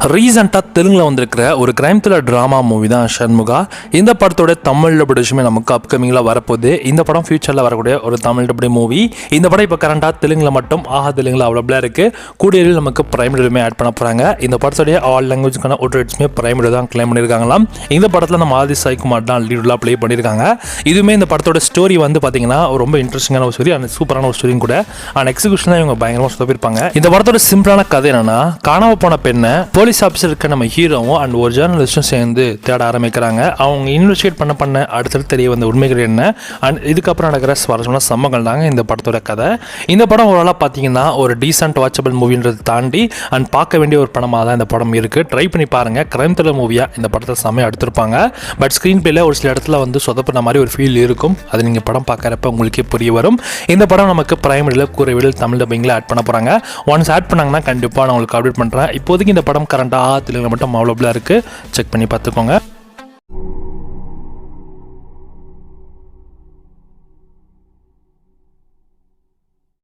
ரீசெண்டாக தெலுங்கில் வந்திருக்கிற ஒரு கிரைம் த்ரில்லர் ட்ராமா மூவி தான் ஷண்முகா. இந்த படத்தோட தமிழ் டப்டுமே நமக்கு அப்கமிங்கில் வரப்போகுது. இந்த படம் ஃபியூச்சரில் வரக்கூடிய ஒரு தமிழ் டப்டு மூவி. இந்த படம் இப்போ கரண்டாக தெலுங்கில் மட்டும் தெலுங்கில் அவைலபிளாக இருக்குது. கூடிய நமக்கு பிரைமரியுமே ஆட் பண்ண போகிறாங்க. இந்த படத்தோடைய ஆல் லாங்குவேஜ்க்கான ஓட்டர்ஸ்மே பிரைமரி தான் கிளைம் பண்ணியிருக்காங்களாம். இந்த படத்தில் நம்ம ஆதி சாய்குமார் தான் லீடெலாம் ப்ளே பண்ணியிருக்காங்க. இதுவுமே இந்த படத்தோட ஸ்டோரி வந்து பார்த்தீங்கன்னா ரொம்ப இன்ட்ரெஸ்டிங்கான ஒரு ஸ்டோரி, அந்த சூப்பரான ஒரு ஸ்டோரியும் கூட. ஆனால் எக்ஸிகியூஷன் தான் இவங்க பயங்கரமாக சொதப்பிருப்பாங்க. இந்த படத்தோட சிம்பிளான கதை என்னன்னா, காணாம போன பெண்ணை போலீஸ் ஆஃபீஸர் இருக்க நம்ம ஹீரோவும் அண்ட் ஒரு ஜேர்னலிஸ்டும் சேர்ந்து தேட ஆரம்பிக்கிறாங்க. அவங்க இன்வெஸ்டிகேட் பண்ண அடுத்தடுத்து தெரிய வந்த உண்மைகள் என்ன அண்ட் இதுக்கப்புறம் நடக்கிற சுவாரஸ்யமான சம்பவங்கள் தாங்க இந்த படத்தோட கதை. இந்த படம் ஓரளவு பார்த்தீங்கன்னா ஒரு டீசென்ட் வாட்சபிள் மூவின்றதை தாண்டி அண்ட் பார்க்க வேண்டிய ஒரு படமாக தான் இந்த படம் இருக்குது. ட்ரை பண்ணி பாருங்கள். கிரைம் த்ரில்லர் மூவியாக இந்த படத்தை செம்மையாக எடுத்திருப்பாங்க. பட் ஸ்க்ரீன் பிளேல ஒரு சில இடத்துல வந்து சொதப்பின மாதிரி ஒரு ஃபீல் இருக்கும். அது நீங்கள் படம் பார்க்குறப்ப உங்களுக்கே புரிய வரும். இந்த படம் நமக்கு பிரைமரியில் கூறவியல் தமிழ் டப்பிங்கில் ஆட் பண்ண போகிறாங்க. ஒன்ஸ் ஆட் பண்ணாங்கன்னா கண்டிப்பாக நான் உங்களுக்கு அப்டேட் பண்ணுறேன். இப்போதைக்கு இந்த படம் கரண்டாக தெலுங்குல மட்டும் அவைலபிளாக இருக்குது. செக் பண்ணி பார்த்துக்கோங்க.